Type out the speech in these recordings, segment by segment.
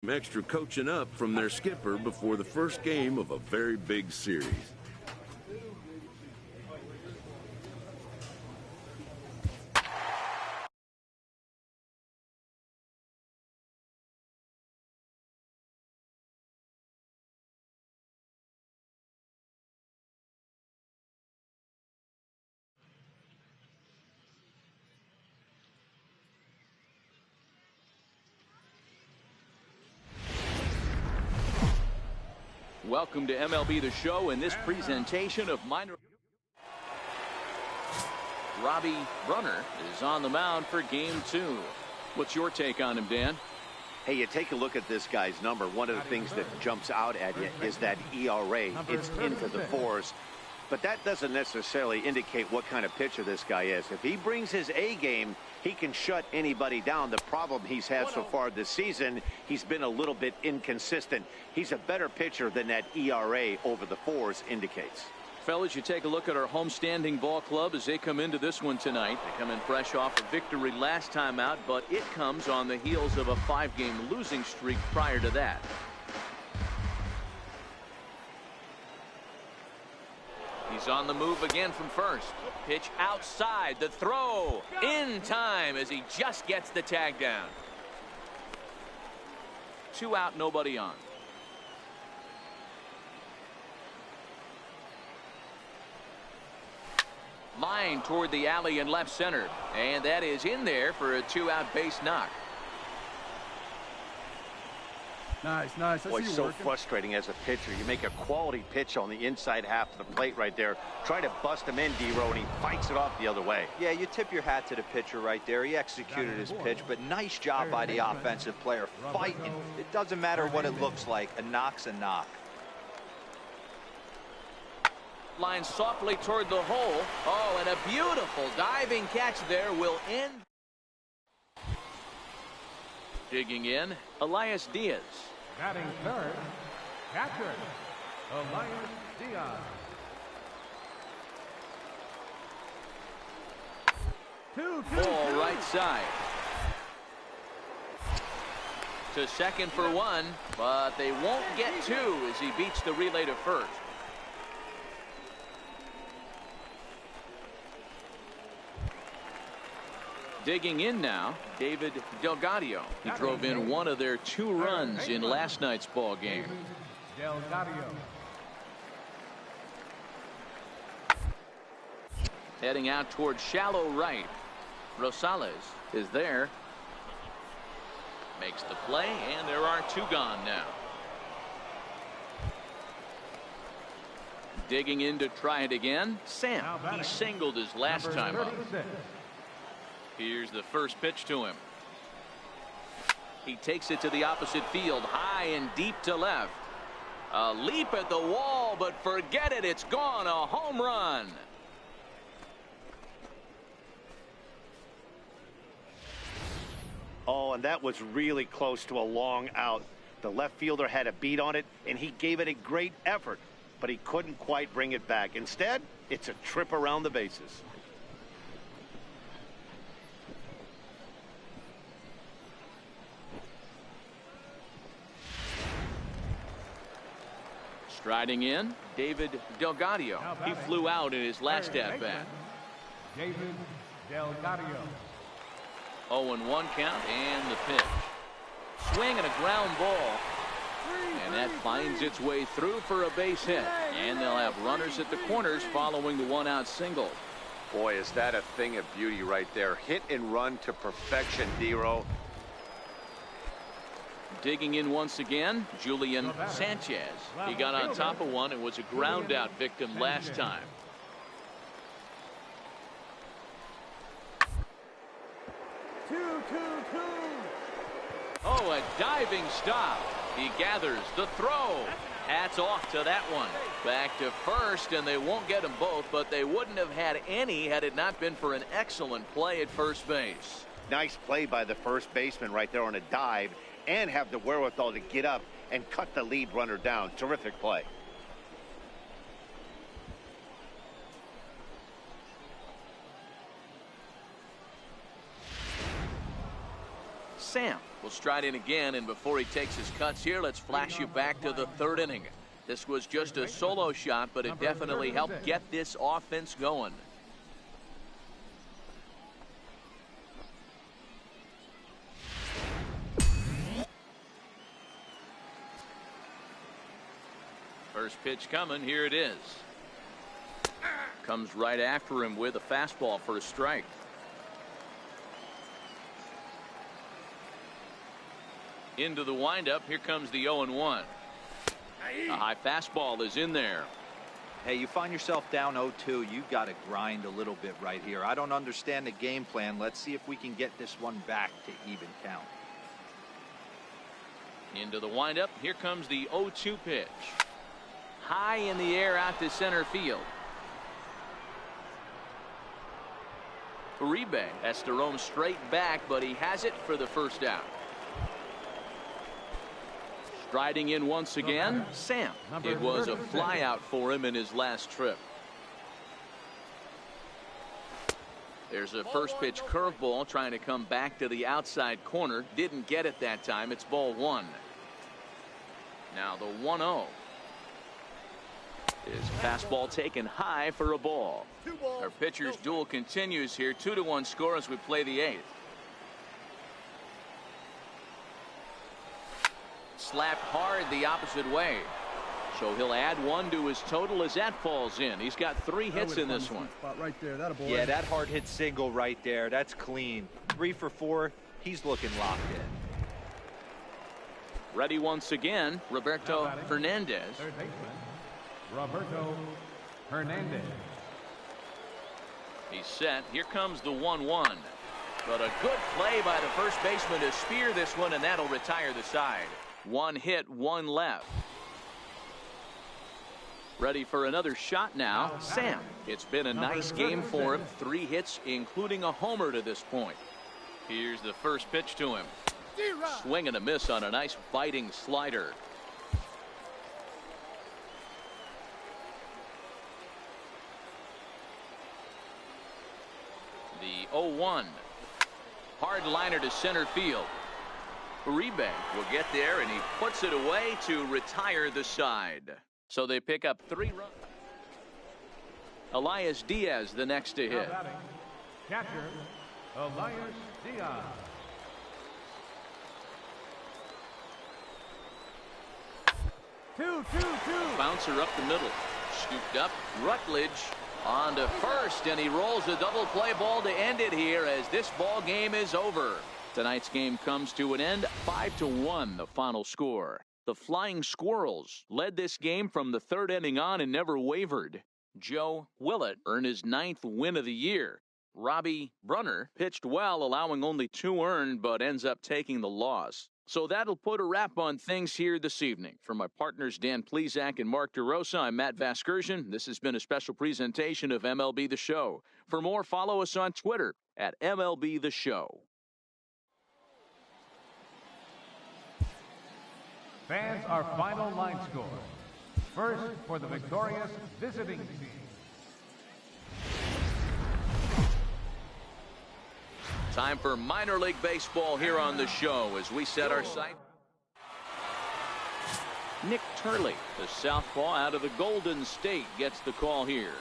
Extra coaching up from their skipper before the first game of a very big series. Welcome to MLB The Show and this presentation of minor. Robbie Brunner is on the mound for game 2. What's your take on him, Dan? Hey, you take a look at this guy's number. One of the things that jumps out at you is that ERA. It's into the 4s. But that doesn't necessarily indicate what kind of pitcher this guy is. If he brings his A game, he can shut anybody down. The problem he's had so far this season, he's been a little bit inconsistent. He's a better pitcher than that ERA over the 4s indicates. Fellas, you take a look at our homestanding ball club as they come into this one tonight. They come in fresh off a victory last time out, but it comes on the heels of a 5-game losing streak prior to that. He's on the move again from first. Pitch outside. The throw in time as he just gets the tag down. 2 out, nobody on. Line toward the alley in left center. And that is in there for a 2-out base knock. Nice, nice. Boy, it's so frustrating as a pitcher. You make a quality pitch on the inside half of the plate right there. Try to bust him in, D-Row, and he fights it off the other way. Yeah, you tip your hat to the pitcher right there. He executed his pitch, but nice job by the offensive player fighting. It doesn't matter what it looks like. A knock's a knock. Line softly toward the hole. Oh, and a beautiful diving catch there will end. Digging in, Elias Diaz. Batting third, catcher, Elias Diaz. 2-2. Ball right side. To second for 1, but they won't get 2 as he beats the relay to first. Digging in now, David Delgadio. He drove in one of their 2 runs in last night's ball game. Delgadio. Heading out toward shallow right. Rosales is there. Makes the play, and there are 2 gone now. Digging in to try it again. Sam, he singled his last time up. Here's the first pitch to him. He takes it to the opposite field, high and deep to left. A leap at the wall, but forget it. It's gone. A home run. Oh, and that was really close to a long out. The left fielder had a beat on it, and he gave it a great effort, but he couldn't quite bring it back. Instead, it's a trip around the bases. Striding in, David Delgadio. He flew out in his last at-bat. David Delgadio. 0-1 count and the pitch. Swing and a ground ball. And that finds its way through for a base hit. And they'll have runners at the corners following the 1-out single. Boy, is that a thing of beauty right there. Hit and run to perfection, D-Row. Digging in once again, Julian Sanchez. He got on top of one and was a ground out victim last time. Oh, a diving stop. He gathers the throw. Hats off to that one. Back to first, and they won't get them both, but they wouldn't have had any had it not been for an excellent play at first base. Nice play by the first baseman right there on a dive, and have the wherewithal to get up and cut the lead runner down. Terrific play. Sam We'll stride in again, and before he takes his cuts here, let's flash you back to the third inning. This was just a solo shot, but it definitely helped get this offense going. First pitch coming. Here it is. Comes right after him with a fastball for a strike. Into the windup. Here comes the 0-1. A high fastball is in there. Hey, you find yourself down 0-2. You've got to grind a little bit right here. I don't understand the game plan. Let's see if we can get this one back to even count. Into the windup. Here comes the 0-2 pitch. High in the air out to center field. Uribe has to roam straight back, but he has it for the first out. Striding in once again, Sam. It was a fly out for him in his last trip. There's a first pitch curveball trying to come back to the outside corner. Didn't get it that time. It's ball one. Now the 1-0. His fastball taken high for a ball. Our pitcher's duel continues here. 2-1 score as we play the eighth. Slapped hard the opposite way. So he'll add one to his total as that falls in. He's got 3 hits in this one. Right there. That a boy. Yeah, that hard hit single right there. That's clean. 3 for 4. He's looking locked in. Ready once again, Roberto Hernandez. Third baseman, Roberto Hernandez. He's set. Here comes the 1-1. But a good play by the first baseman to spear this one, and that'll retire the side. 1 hit, 1 left. Ready for another shot now, Sam. It's been a nice game for him. 3 hits, including a homer to this point. Here's the first pitch to him. Swing and a miss on a nice biting slider. The 0-1. Hard liner to center field. Uribe will get there, and he puts it away to retire the side. So they pick up 3 runs. Elias Diaz the next to hit. Catcher, Elias Diaz. Two. Bouncer up the middle. Scooped up. Rutledge on to first, and he rolls a double play ball to end it here as this ball game is over. Tonight's game comes to an end. 5-1 the final score. The Flying Squirrels led this game from the third inning on and never wavered. Joe Willett earned his 9th win of the year. Robbie Brunner pitched well, allowing only 2 earned, but ends up taking the loss. So that'll put a wrap on things here this evening. For my partners Dan Plesac and Mark DeRosa, I'm Matt Vasgersian. This has been a special presentation of MLB The Show. For more, follow us on Twitter at MLB The Show. Fans, our final line score. First for the victorious visiting team. Time for minor league baseball here on the show as we set our sight. Nick Turley, the southpaw out of the Golden State, gets the call here.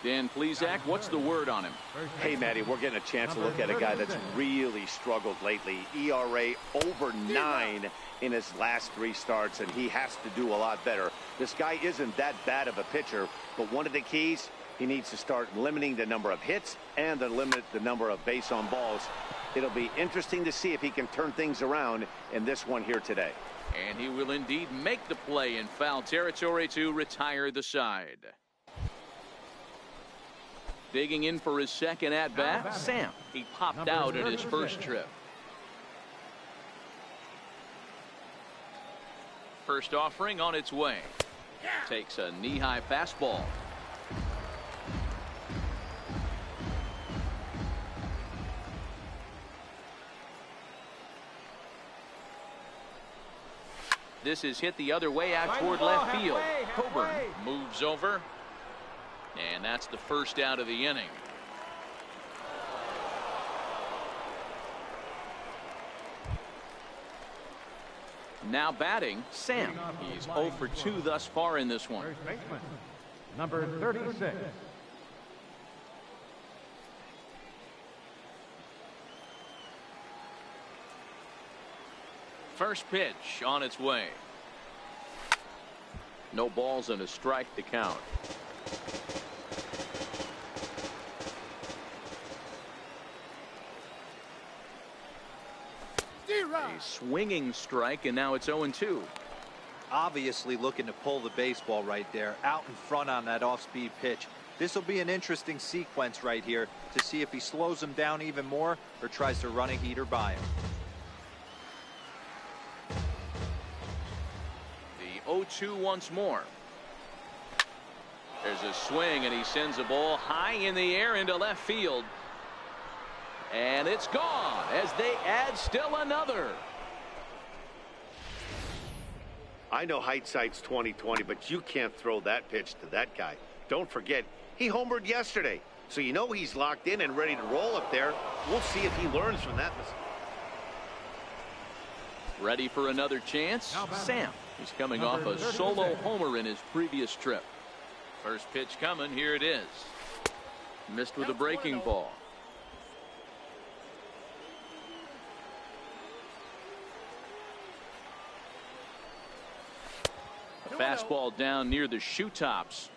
Dan Plesac, what's the word on him? Hey, Matty, we're getting a chance to look at a guy that's really struggled lately. ERA over 9 in his last 3 starts, and he has to do a lot better. This guy isn't that bad of a pitcher, but one of the keys, he needs to start limiting the number of hits and to limit the number of base on balls. It'll be interesting to see if he can turn things around in this one here today. And he will indeed make the play in foul territory to retire the side. Digging in for his second at-bat, Sam. He popped out at his first trip. First offering on its way. Takes a knee-high fastball. This is hit the other way out toward left field. Coburn moves over. And that's the first out of the inning. Now batting, Sam. He's 0 for 2 thus far in this one. First baseman, number 36. First pitch on its way. No balls and a strike to count. A swinging strike, and now it's 0-2. Obviously looking to pull the baseball right there, out in front on that off-speed pitch. This will be an interesting sequence right here to see if he slows him down even more or tries to run a heater by him. The 0-2 once more. There's a swing, and he sends a ball high in the air into left field. And it's gone as they add still another. I know hindsight's 20/20, but you can't throw that pitch to that guy. Don't forget, he homered yesterday, so you know he's locked in and ready to roll up there. We'll see if he learns from that mistake. Ready for another chance? Sam. He's coming off a solo homer in his previous trip. First pitch coming. Here it is. Missed with a breaking ball. A fastball down near the shoe tops.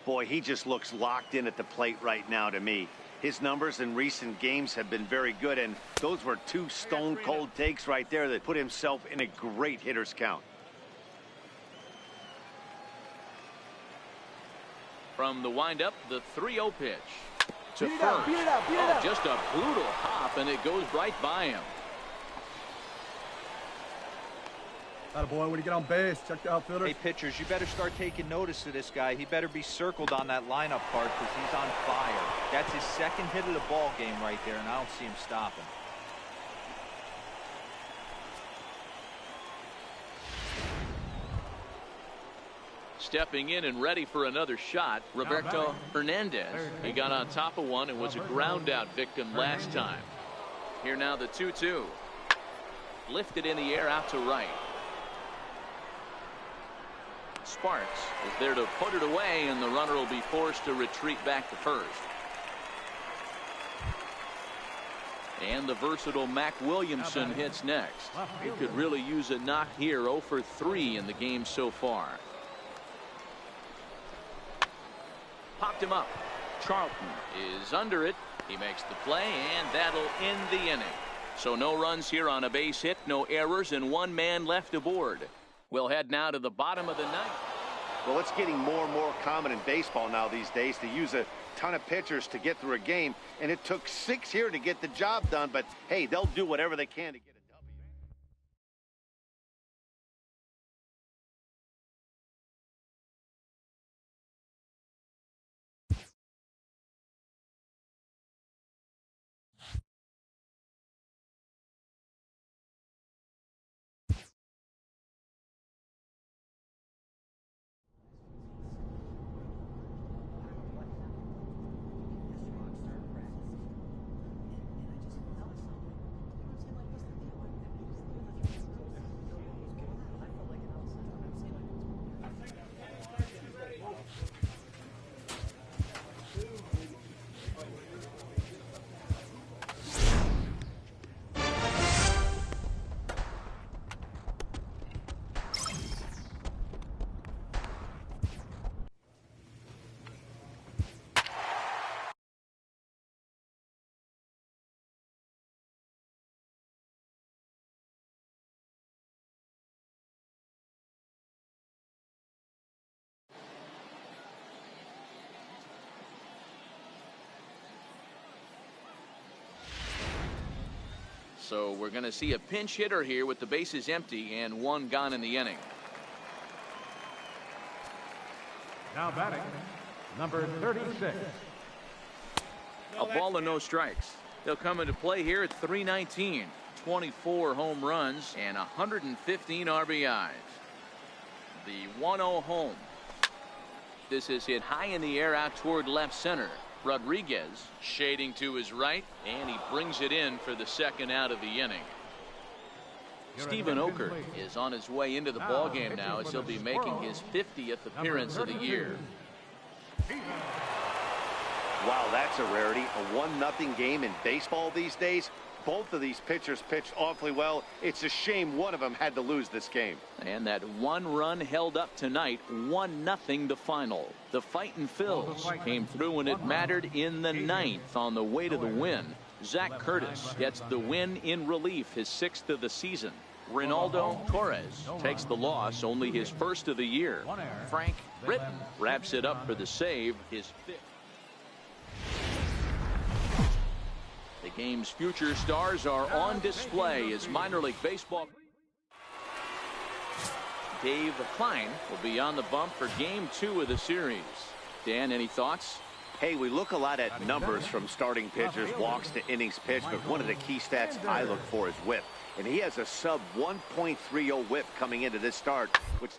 Boy, he just looks locked in at the plate right now to me. His numbers in recent games have been very good, and those were two stone-cold takes right there that put himself in a great hitter's count. From the windup, the 3-0 pitch to first. Oh, just a brutal hop, and it goes right by him. Boy, when you get on base, check the outfielder. Hey, pitchers, you better start taking notice of this guy. He better be circled on that lineup card because he's on fire. That's his second hit of the ball game right there, and I don't see him stopping. Stepping in and ready for another shot, Roberto Hernandez. He got on top of one and was a ground out victim last time. Here now the 2-2. Lifted in the air out to right. Sparks is there to put it away, and the runner will be forced to retreat back to first. And the versatile Mac Williamson hits next. He could really use a knock here. 0 for 3 in the game so far. Popped him up. Charlton is under it. He makes the play, and that'll end the inning. So no runs here on a base hit, no errors, and one man left aboard. We'll head now to the bottom of the ninth. Well, it's getting more and more common in baseball now these days to use a ton of pitchers to get through a game, and it took 6 here to get the job done, but hey, they'll do whatever they can to get it done. So we're going to see a pinch hitter here with the bases empty and one gone in the inning. Now batting, number 36. A ball and no strikes. They'll come into play here at 319. 24 home runs and 115 RBIs. The 1-0 home. This is hit high in the air out toward left center. Rodriguez shading to his right, and he brings it in for the second out of the inning. Stephen Oker is on his way into the ballgame now as he'll be making his 50th appearance of the year. Wow, that's a rarity. A 1-0 game in baseball these days. Both of these pitchers pitched awfully well. It's a shame one of them had to lose this game. And that one run held up tonight, 1-0 the final. The Fightin' Phils came through when it mattered in the 9th on the way to the win. Zach Curtis gets the win in relief, his 6th of the season. Ronaldo Torres takes the loss, only his 1st of the year. Frank Britton wraps it up for the save, his 5th. The game's future stars are on display as minor league baseball. Dave Klein will be on the bump for game 2 of the series. Dan, any thoughts? Hey, we look a lot at numbers from starting pitchers, walks to innings pitched, but one of the key stats I look for is whip. And he has a sub 1.30 whip coming into this start, which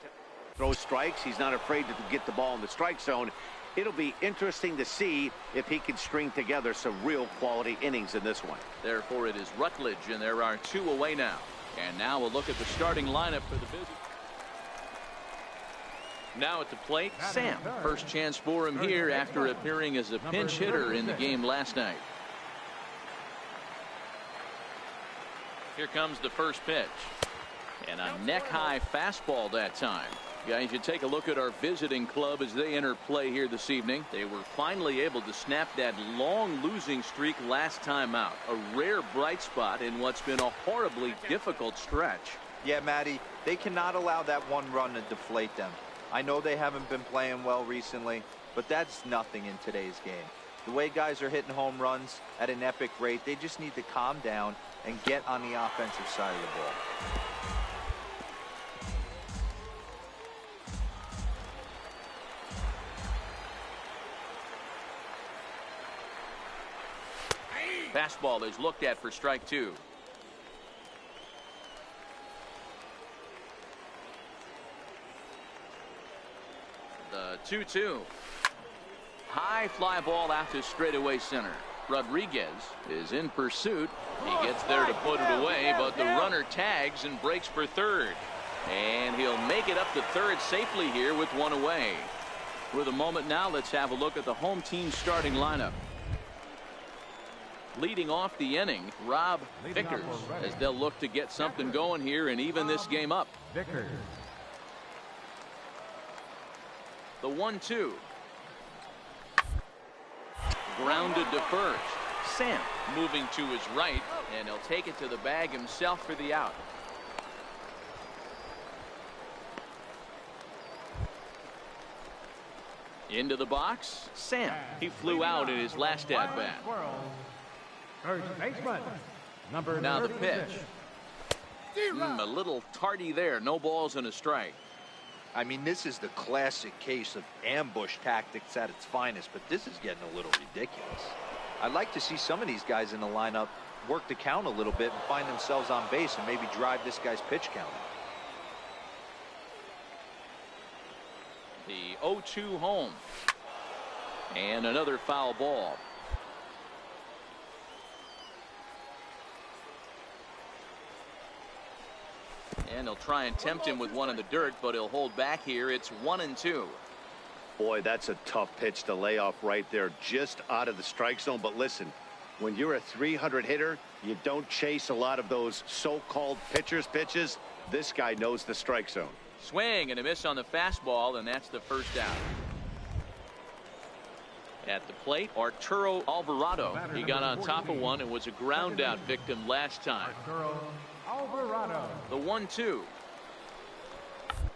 throws strikes. He's not afraid to get the ball in the strike zone. It'll be interesting to see if he can string together some real quality innings in this one. Therefore, it is Rutledge, and there are 2 away now. And now we'll look at the starting lineup for the Visitors. Now at the plate, Sam. First chance for him here after appearing as a pinch hitter in the game last night. Here comes the first pitch. And a neck-high fastball that time. Guys, you take a look at our visiting club as they enter play here this evening. They were finally able to snap that long losing streak last time out. A rare bright spot in what's been a horribly difficult stretch. Yeah, Matty, they cannot allow that one run to deflate them. I know they haven't been playing well recently, but that's nothing in today's game. The way guys are hitting home runs at an epic rate, they just need to calm down and get on the offensive side of the ball. Fastball is looked at for strike 2. The 2-2. High fly ball out to straightaway center. Rodriguez is in pursuit. He gets there to put it away, but the runner tags and breaks for third. And he'll make it up to third safely here with 1 away. With a moment now, let's have a look at the home team starting lineup. Leading off the inning, Rob Vickers, as they'll look to get something going here and even this game up. Vickers. The 1-2. Grounded to first. Sam moving to his right, and he'll take it to the bag himself for the out. Into the box, Sam. He flew out in his last at bat. First baseman, number Now the 36. pitch. A little tardy there. No balls and a strike. I mean, this is the classic case of ambush tactics at its finest, but this is getting a little ridiculous. I'd like to see some of these guys in the lineup work the count a little bit and find themselves on base and maybe drive this guy's pitch count. The 0-2 home. And another foul ball. And he'll try and tempt him with one in the dirt, but he'll hold back here. It's 1-2. Boy, that's a tough pitch to lay off right there, just out of the strike zone. But listen, when you're a 300 hitter, you don't chase a lot of those so-called pitchers' pitches. This guy knows the strike zone. Swing and a miss on the fastball, and that's the first out. At the plate, Arturo Alvarado. He got on top of one and was a ground out victim last time. Arturo Alvarado. The 1-2.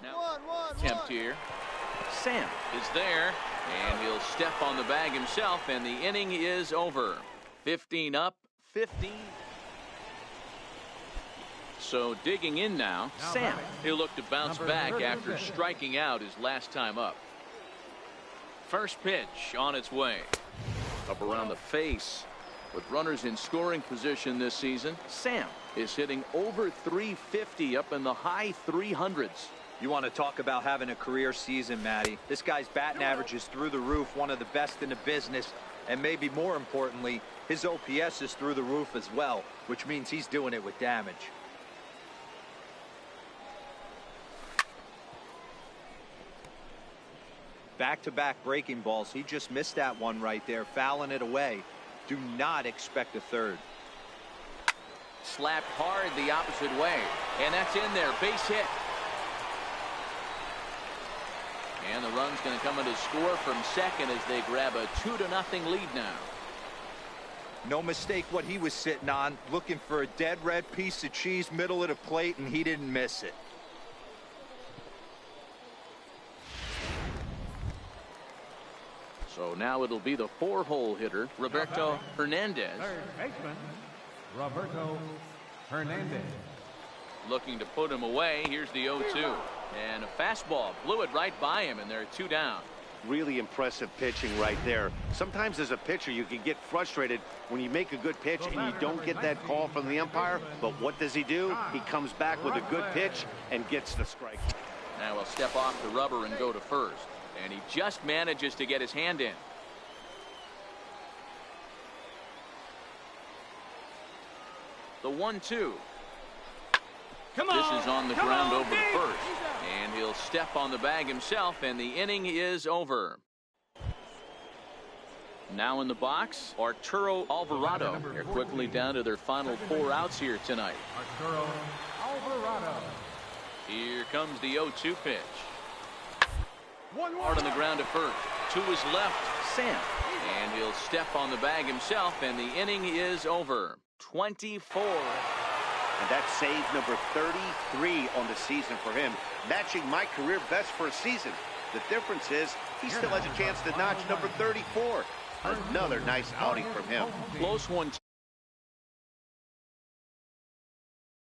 Now attempt here. Sam is there, and he'll step on the bag himself, and the inning is over. 15 up, 15. So digging in now, Sam. He'll look to bounce back after striking out his last time up. First pitch on its way. Up around the face. With runners in scoring position this season, Sam is hitting over 350 up in the high 300s. You want to talk about having a career season, Matty. This guy's batting average is through the roof, one of the best in the business, and maybe more importantly, his OPS is through the roof as well, which means he's doing it with damage. Back-to-back breaking balls. He just missed that one right there, fouling it away. Do not expect a third. Slapped hard the opposite way, and that's in there. Base hit. And the run's going to come in to score from second as they grab a 2-0 lead now. No mistake what he was sitting on, looking for a dead red piece of cheese middle of the plate, and he didn't miss it. So now it'll be the 4-hole hitter, Roberto Hernandez. Third baseman, Roberto Hernandez. Looking to put him away. Here's the 0-2. And a fastball blew it right by him, and they're 2 down. Really impressive pitching right there. Sometimes as a pitcher you can get frustrated when you make a good pitch and you don't get that call from the umpire. But what does he do? He comes back with a good pitch and gets the strike. Now he'll step off the rubber and go to first. And he just manages to get his hand in. The 1-2. This is on the ground over to first. And he'll step on the bag himself, and the inning is over. Now in the box, Arturo Alvarado. They're quickly down to their final 4 outs here tonight. Arturo Alvarado. Here comes the 0-2 pitch. Hard on the ground to first. To his left, Sam. And he'll step on the bag himself, and the inning is over. 24. And that's save number 33 on the season for him, matching my career best for a season. The difference is he still has a chance to notch number 34. Another nice outing from him. Close one.